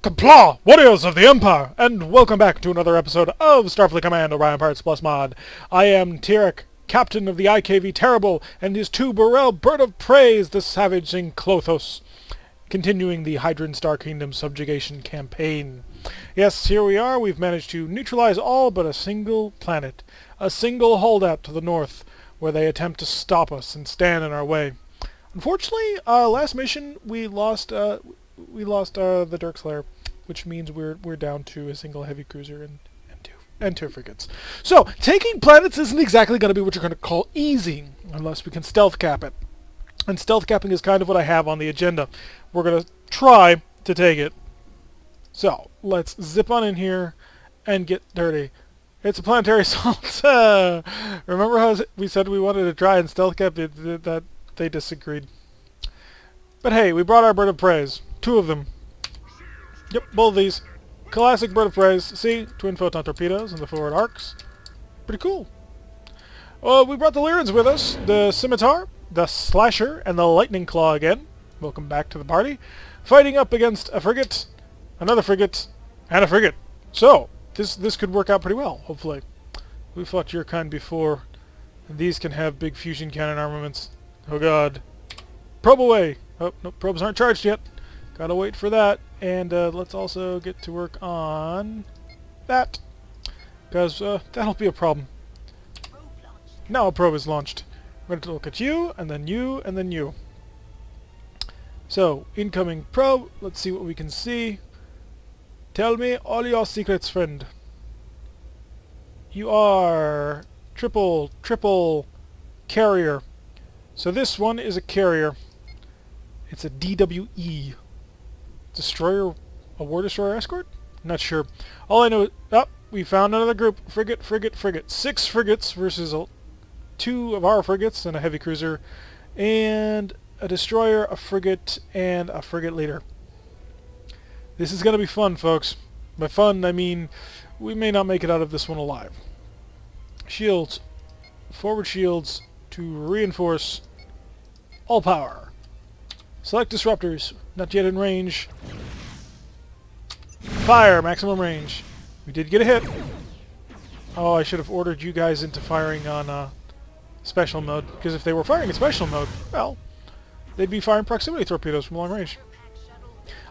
Qapla, warriors of the Empire, and welcome back to another episode of Starfleet Command Orion Pirates Plus Mod. I am Tyrek, captain of the IKV Terrible, and his two Burrell Bird of Praise, the Savaging Klothos, continuing the Hydran Star Kingdom subjugation campaign. Yes, here we are. We've managed to neutralize all but a single planet, a single holdout to the north, where they attempt to stop us and stand in our way. Unfortunately, last mission we lost the Dirk Slayer, which means we're down to a single heavy cruiser and two frigates. So taking planets isn't exactly going to be what you're going to call easy, unless we can stealth cap it. And stealth capping is kind of what I have on the agenda. We're going to try to take it. So let's zip on in here and get dirty. It's a planetary assault. Remember how we said we wanted to try and stealth cap it? That they disagreed. But hey, we brought our bird of praise. Two of them. Yep, both of these. Classic bird of praise. See? Twin photon torpedoes and the forward arcs. Pretty cool. Well, we brought the Lyrans with us. The Scimitar, the Slasher, and the Lightning Claw again. Welcome back to the party. Fighting up against a frigate, another frigate, and a frigate. So, this could work out pretty well, hopefully. We fought your kind before. And these can have big fusion cannon armaments. Oh god. Probe away! Oh, no, probes aren't charged yet. Gotta wait for that. And let's also get to work on that. Because that'll be a problem. Now a probe is launched. We're going to look at you, and then you, and then you. So, incoming probe. Let's see what we can see. Tell me all your secrets, friend. You are triple carrier. So this one is a carrier. It's a DWE. Destroyer, a war destroyer escort? Not sure. All I know is, we found another group. Frigate. 6 frigates versus 2 of our frigates and a heavy cruiser. And a destroyer, a frigate, and a frigate leader. This is going to be fun, folks. By fun, I mean we may not make it out of this one alive. Shields. Forward shields to reinforce all power. Select disruptors. Not yet in range. Fire. Maximum range. We did get a hit. Oh, I should have ordered you guys into firing on special mode. Because if they were firing in special mode, well, they'd be firing proximity torpedoes from long range.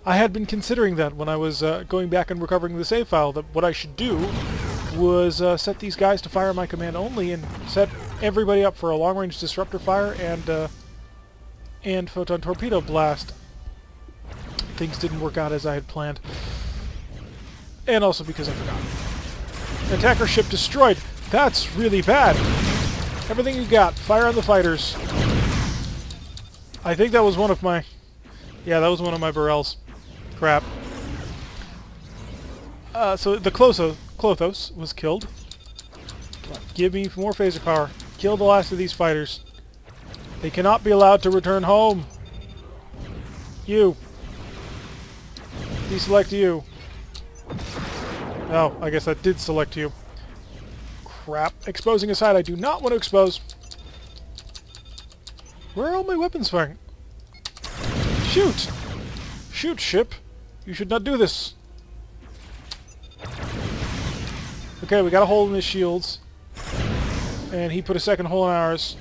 I had been considering that when I was going back and recovering the save file, that what I should do was set these guys to fire my command only and set everybody up for a long-range disruptor fire and photon torpedo blast. Things didn't work out as I had planned. And also because I forgot. Attacker ship destroyed. That's really bad. Everything you got. Fire on the fighters. I think that was one of my... Yeah, that was one of my Burrells. Crap. So the Klothos was killed. Come on, give me more phaser power. Kill the last of these fighters. They cannot be allowed to return home. You. Deselect you. Oh, I guess that did select you. Crap. Exposing aside, I do not want to expose. Where are all my weapons firing? Shoot! Shoot, ship! You should not do this. Okay, we got a hole in his shields. And he put a second hole in ours.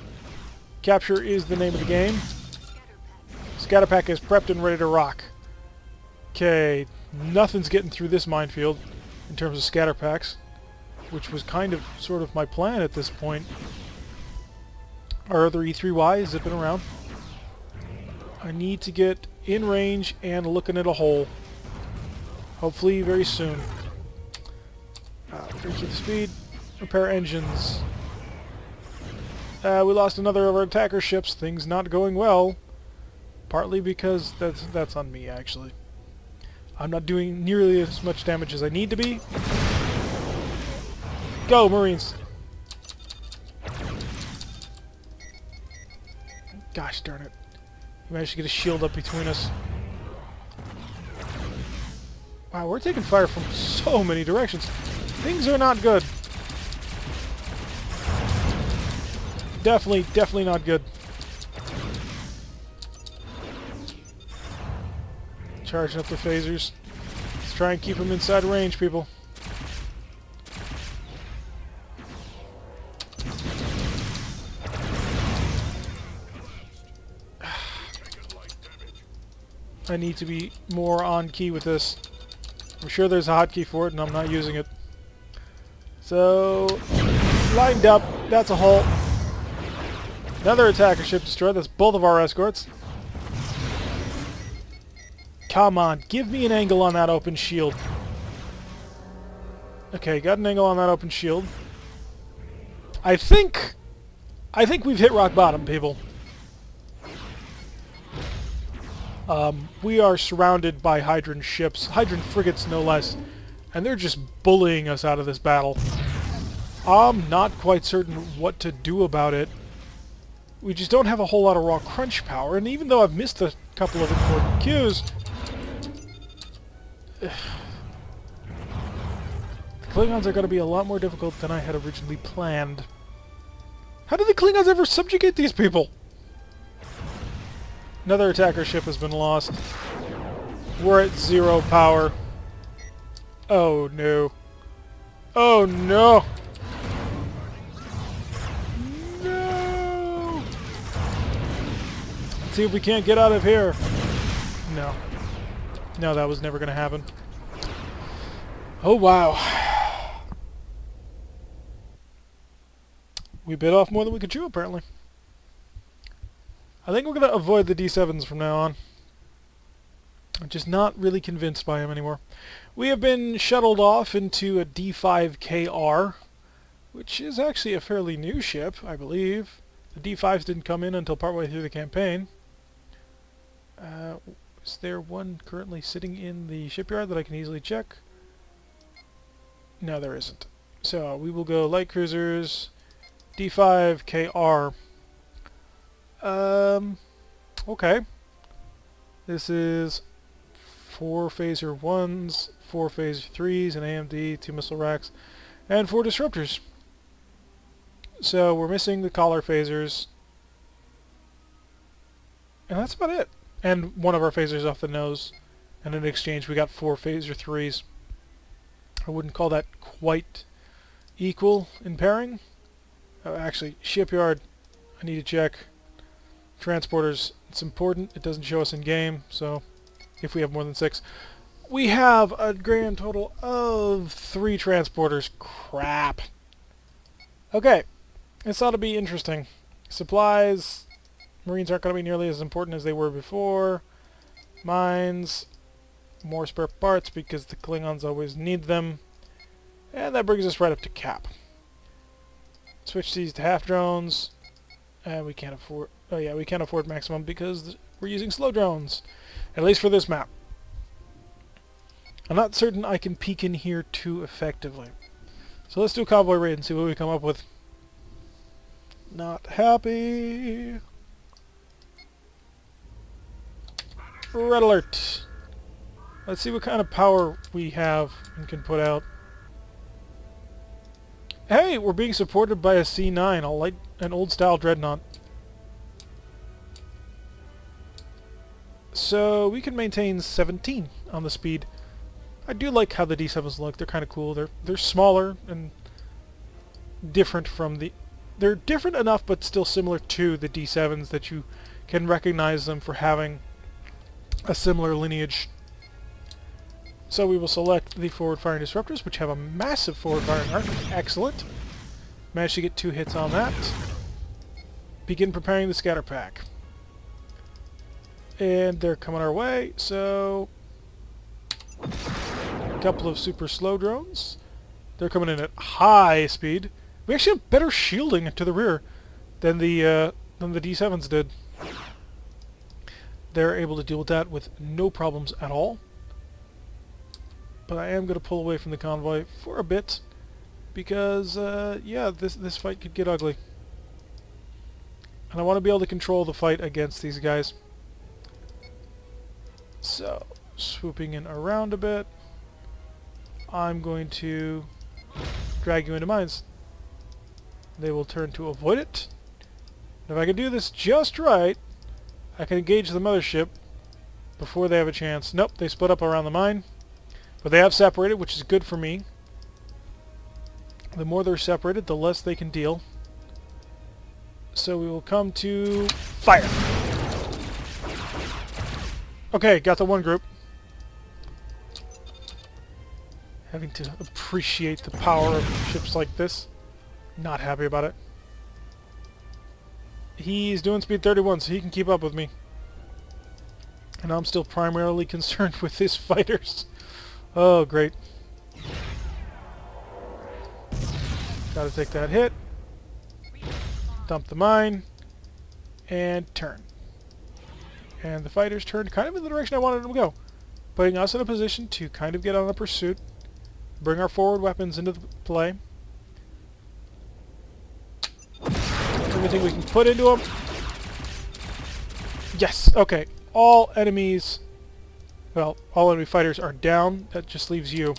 Capture is the name of the game. Scatterpack is prepped and ready to rock. Okay, nothing's getting through this minefield in terms of scatterpacks, which was kind of sort of my plan at this point. Our other E3Y is zipping around. I need to get in range and looking at a hole. Hopefully very soon. Increase the speed. Repair engines. We lost another of our attacker ships. Things not going well. Partly because that's on me, actually. I'm not doing nearly as much damage as I need to be. Go, Marines! Gosh darn it. We managed to get a shield up between us. Wow, we're taking fire from so many directions. Things are not good. Definitely not good. Charging up the phasers. Let's try and keep them inside range, people. I need to be more on key with this. I'm sure there's a hotkey for it, and I'm not using it. So, lined up. That's a hull. Another attacker ship destroyed. That's both of our escorts. Come on, give me an angle on that open shield. Okay, got an angle on that open shield. I think we've hit rock bottom, people. We are surrounded by Hydran ships, Hydran frigates no less, and they're just bullying us out of this battle. I'm not quite certain what to do about it. We just don't have a whole lot of raw crunch power, and even though I've missed a couple of important cues, the Klingons are going to be a lot more difficult than I had originally planned. How did the Klingons ever subjugate these people? Another attacker ship has been lost. We're at 0 power. Oh no. Oh no! No! Let's see if we can't get out of here. No. No, that was never going to happen. Oh wow. We bit off more than we could chew, apparently. I think we're going to avoid the D7s from now on. I'm just not really convinced by them anymore. We have been shuttled off into a D5KR, which is actually a fairly new ship, I believe. The D5s didn't come in until partway through the campaign. Is there one currently sitting in the shipyard that I can easily check? No, there isn't. So we will go light cruisers, D5KR. Okay. This is 4 phaser 1s, 4 phaser 3s, an AMD, 2 missile racks, and 4 disruptors. So we're missing the collar phasers. And that's about it. And one of our phasers off the nose. And in exchange we got 4 phaser 3s. I wouldn't call that quite equal in pairing. Actually, shipyard, I need to check. Transporters, it's important. It doesn't show us in game, so if we have more than 6. We have a grand total of 3 transporters. Crap. Okay, this ought to be interesting. Supplies, Marines aren't going to be nearly as important as they were before. Mines, more spare parts because the Klingons always need them. And that brings us right up to cap. Switch these to half drones. And we can't afford... Oh yeah, we can't afford maximum because we're using slow drones. At least for this map. I'm not certain I can peek in here too effectively. So let's do a convoy raid and see what we come up with. Not happy. Red alert. Let's see what kind of power we have and can put out. Hey, we're being supported by a C9, an old-style dreadnought. So we can maintain 17 on the speed. I do like how the D7s look. They're kind of cool. They're smaller and different from the... They're different enough, but still similar to the D7s that you can recognize them for having a similar lineage. So we will select the forward-firing disruptors, which have a massive forward-firing arc. Excellent. Managed to get 2 hits on that. Begin preparing the scatter pack. And they're coming our way, so... a couple of super slow drones. They're coming in at high speed. We actually have better shielding to the rear than the D7s did. They're able to deal with that with no problems at all. But I am going to pull away from the convoy for a bit because, yeah, this fight could get ugly. And I want to be able to control the fight against these guys. So, swooping in around a bit, I'm going to drag you into mines. They will turn to avoid it. And if I can do this just right, I can engage the mothership before they have a chance. Nope, they split up around the mine. But they have separated, which is good for me. The more they're separated, the less they can deal. So we will come to fire. Okay, got the one group. Having to appreciate the power of ships like this. Not happy about it. He's doing speed 31, so he can keep up with me. And I'm still primarily concerned with his fighters. Oh, great. Gotta take that hit. Dump the mine. And turn. And the fighters turned kind of in the direction I wanted them to go. Putting us in a position to kind of get on a pursuit. Bring our forward weapons into the play. Everything we can put into them. Yes! Okay. All enemies... Well, all enemy fighters are down. That just leaves you.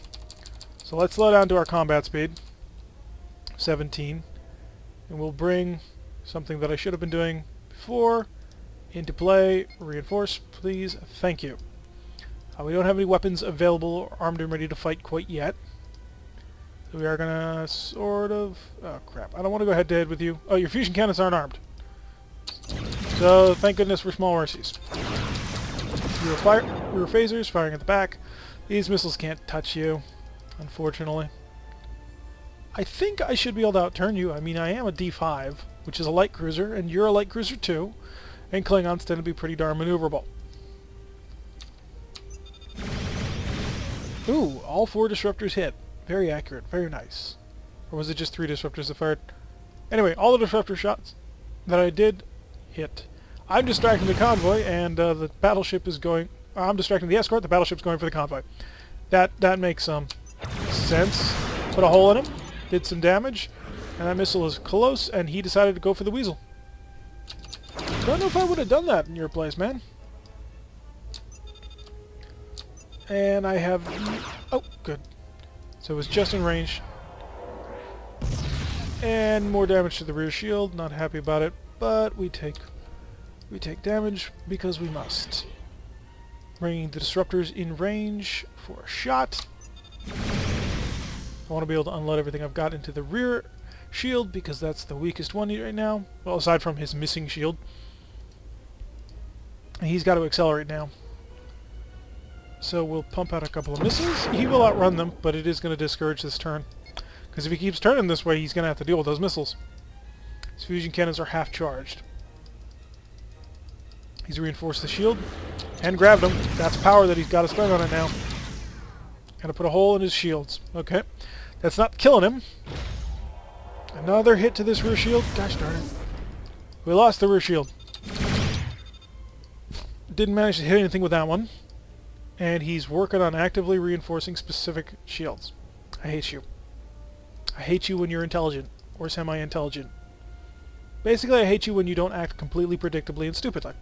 So let's slow down to our combat speed. 17. And we'll bring something that I should have been doing before into play. Reinforce, please. Thank you. We don't have any weapons available or armed and ready to fight quite yet. So we are gonna sort of... Oh, crap. I don't want to go head-to-head with you. Oh, your fusion cannons aren't armed. So, thank goodness for small mercies. Rear phasers firing at the back. These missiles can't touch you, unfortunately. I think I should be able to outturn you. I mean, I am a D5, which is a light cruiser, and you're a light cruiser too. And Klingons tend to be pretty darn maneuverable. Ooh, all 4 disruptors hit. Very accurate. Very nice. Or was it just 3 disruptors that fired? Anyway, all the disruptor shots that I did hit. I'm distracting the convoy, and the battleship is going... I'm distracting the escort, the battleship's going for the convoy. That makes some sense. Put a hole in him, did some damage, and that missile is close, and he decided to go for the weasel. Don't know if I would have done that in your place, man. And I have... Oh, good. So it was just in range. And more damage to the rear shield. Not happy about it, but we take damage because we must. Bringing the disruptors in range for a shot. I want to be able to unload everything I've got into the rear shield because that's the weakest one right now. Well, aside from his missing shield. And he's got to accelerate now. So we'll pump out a couple of missiles. He will outrun them, but it is going to discourage this turn. Because if he keeps turning this way, he's going to have to deal with those missiles. His fusion cannons are half charged. He's reinforced the shield and grabbed him. That's power that he's got to spend on it now. Got to put a hole in his shields. Okay. That's not killing him. Another hit to this rear shield. Gosh darn it. We lost the rear shield. Didn't manage to hit anything with that one. And he's working on actively reinforcing specific shields. I hate you. I hate you when you're intelligent. Or semi-intelligent. Basically, I hate you when you don't act completely predictably and stupidly.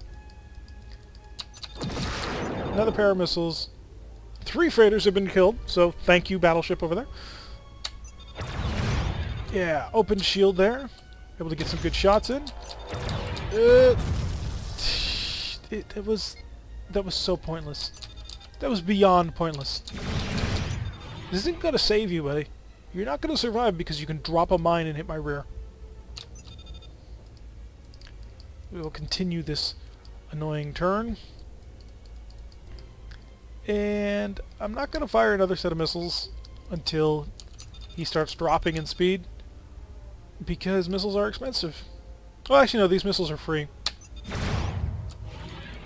Another pair of missiles. 3 freighters have been killed, so thank you, battleship over there. Yeah, open shield there. Able to get some good shots in. That was so pointless. That was beyond pointless. This isn't going to save you, buddy. You're not going to survive because you can drop a mine and hit my rear. We will continue this annoying turn. And I'm not going to fire another set of missiles until he starts dropping in speed. Because missiles are expensive. Oh, actually no, these missiles are free.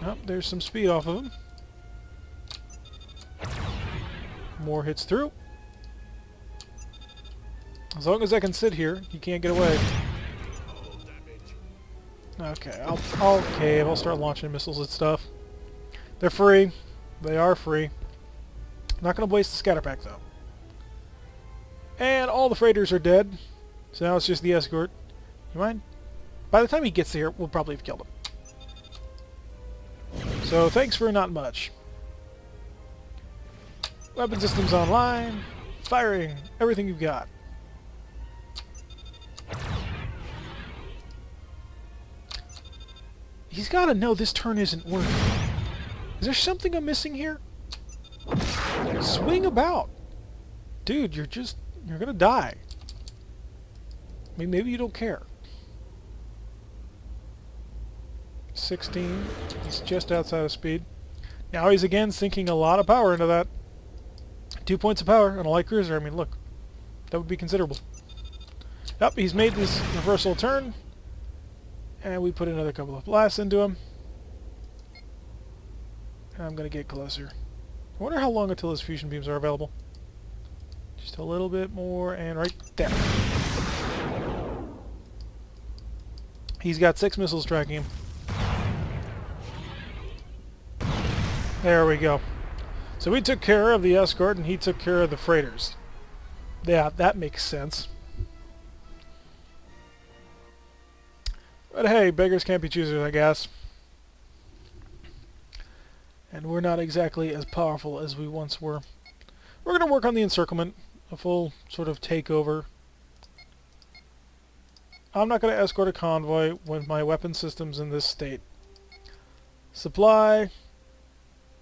Oh, there's some speed off of them. More hits through. As long as I can sit here, he can't get away. Okay, I'll cave. I'll start launching missiles and stuff. They're free. They are free. I'm not going to waste the scatter pack, though. And all the freighters are dead. So now it's just the escort. You mind? By the time he gets here, we'll probably have killed him. So thanks for not much. Weapon systems online. Firing. Everything you've got. He's got to know this turn isn't working. Is there something I'm missing here? Swing about! Dude, you're gonna die. I mean, maybe you don't care. 16. He's just outside of speed. Now he's again sinking a lot of power into that. 2 points of power on a light cruiser. I mean, look. That would be considerable. Yep, he's made this reversal turn. And we put another couple of blasts into him. And I'm going to get closer. I wonder how long until his fusion beams are available. Just a little bit more, and right there. He's got 6 missiles tracking him. There we go. So we took care of the escort, and he took care of the freighters. Yeah, that makes sense. But hey, beggars can't be choosers, I guess. And we're not exactly as powerful as we once were. We're going to work on the encirclement, a full sort of takeover. I'm not going to escort a convoy when my weapon system's in this state. Supply,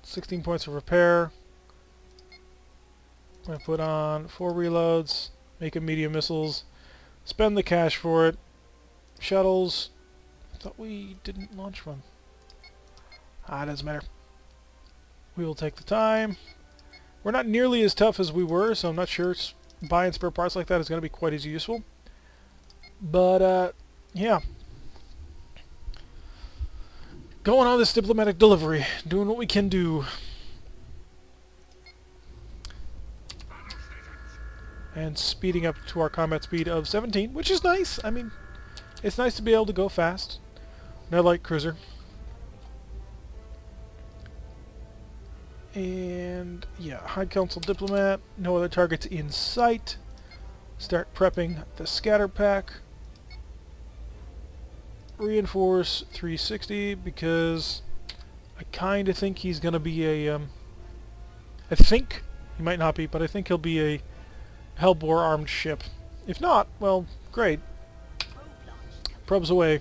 16 points of repair. I'm going to put on 4 reloads, make them medium missiles, spend the cash for it. Shuttles, I thought we didn't launch one. It doesn't matter. We will take the time. We're not nearly as tough as we were, so I'm not sure buying spare parts like that is going to be quite as useful. But, yeah. Going on this diplomatic delivery, doing what we can do. And speeding up to our combat speed of 17, which is nice. I mean, it's nice to be able to go fast. No light cruiser. And, yeah, High Council Diplomat, no other targets in sight. Start prepping the scatter pack. Reinforce 360 because I kind of think he's going to be a, I think, he might not be, but I think he'll be a Hellbore armed ship. If not, well, great. Probes away.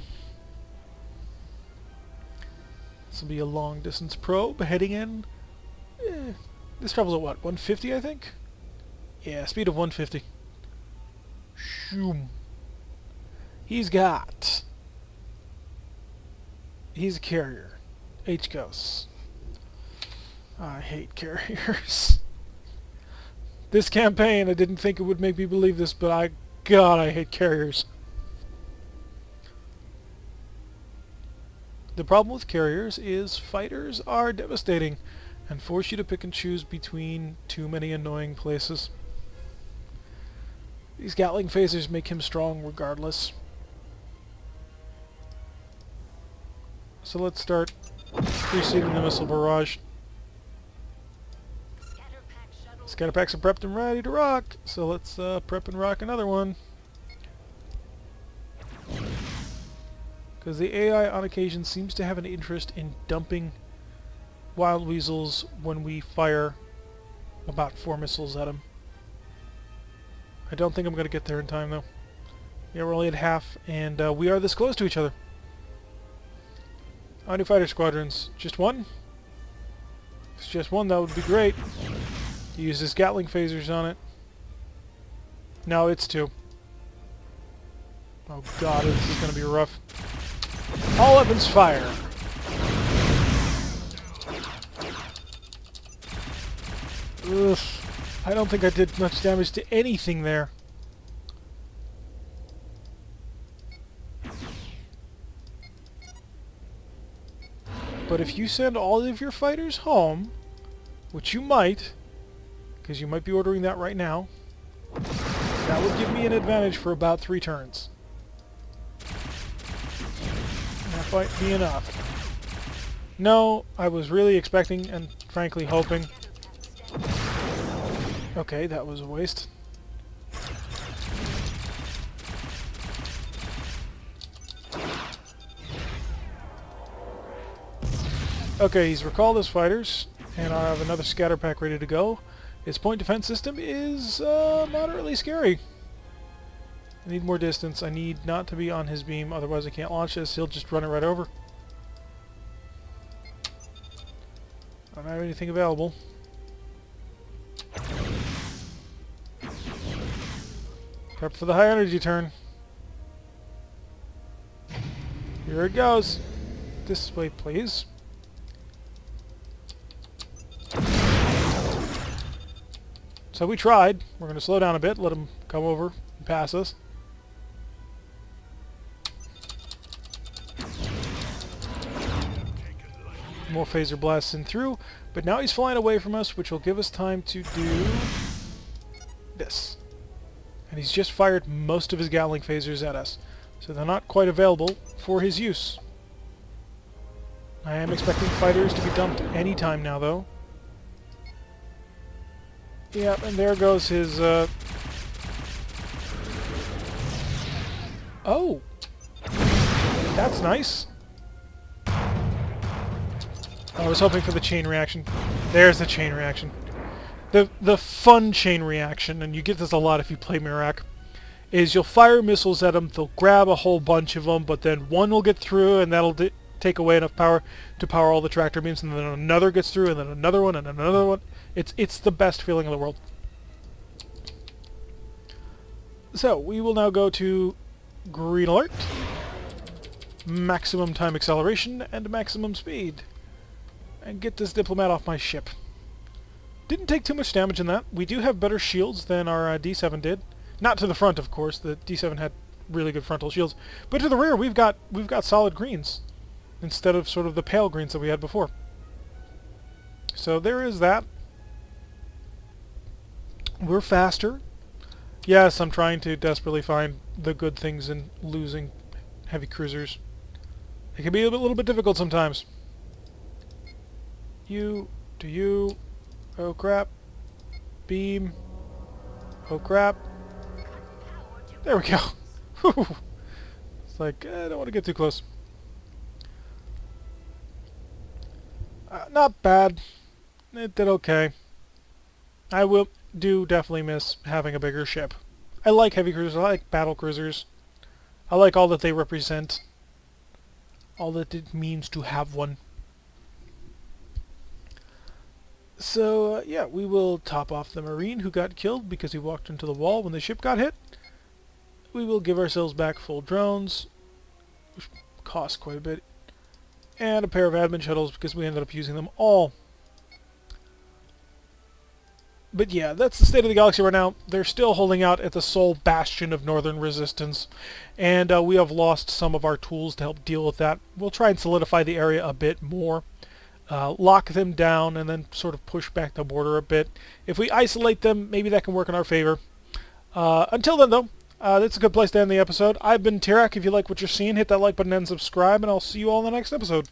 This will be a long distance probe heading in. This travels at what, 150 I think? Yeah, speed of 150. Shoom. He's a carrier. H-Ghosts. I hate carriers. This campaign, I didn't think it would make me believe this, but God, I hate carriers. The problem with carriers is fighters are devastating and force you to pick and choose between too many annoying places. These Gatling phasers make him strong regardless. So let's start preceding the missile barrage. Scatter packs are prepped and ready to rock, so let's prep and rock another one. Because the AI on occasion seems to have an interest in dumping wild weasels when we fire about 4 missiles at them. I don't think I'm going to get there in time though. Yeah, we're only at half, and we are this close to each other. How many fighter squadrons? Just one? If it's just one, that would be great. He uses Gatling phasers on it. No, it's 2. Oh god, this is going to be rough. All weapons fire! Ugh. I don't think I did much damage to anything there. But if you send all of your fighters home, which you might, because you might be ordering that right now, that would give me an advantage for about 3 turns. That might be enough. No, I was really expecting and frankly hoping. Okay, that was a waste. Okay, he's recalled his fighters, and I have another scatter pack ready to go. His point defense system is moderately scary. I need more distance. I need not to be on his beam, otherwise I can't launch this. He'll just run it right over. I don't have anything available. Prep for the high energy turn. Here it goes. This way, please. So we tried. We're going to slow down a bit, let him come over and pass us. More phaser blasts in through, but now he's flying away from us, which will give us time to do this. And he's just fired most of his Gatling phasers at us, so they're not quite available for his use. I am expecting fighters to be dumped any time now, though. Yeah, and there goes his, Oh! That's nice. I was hoping for the chain reaction. There's the chain reaction. The fun chain reaction, and you get this a lot if you play Mirak, is you'll fire missiles at them, they'll grab a whole bunch of them, but then one will get through, and that'll take away enough power to power all the tractor beams, and then another gets through, and then another one, and another one. It's the best feeling in the world. So, we will now go to green alert, maximum time acceleration, and maximum speed. And get this diplomat off my ship. Didn't take too much damage in that. We do have better shields than our D7 did. Not to the front, of course. The D7 had really good frontal shields. But to the rear, we've got solid greens instead of sort of the pale greens that we had before. So there is that. We're faster. Yes, I'm trying to desperately find the good things in losing heavy cruisers. It can be a little bit difficult sometimes. You, to you, oh crap, beam, oh crap, there we go. It's like, I don't want to get too close. Not bad, it did okay. I do definitely miss having a bigger ship. I like heavy cruisers, I like battle cruisers, I like all that they represent, all that it means to have one. So, yeah, we will top off the Marine who got killed because he walked into the wall when the ship got hit. We will give ourselves back full drones, which cost quite a bit, and a pair of admin shuttles because we ended up using them all. But yeah, that's the state of the galaxy right now. They're still holding out at the sole bastion of northern resistance, and we have lost some of our tools to help deal with that. We'll try and solidify the area a bit more. Lock them down and then sort of push back the border a bit. If we isolate them, maybe that can work in our favor. Until then, though, that's a good place to end the episode. I've been Tirak. If you like what you're seeing, hit that like button and subscribe, and I'll see you all in the next episode.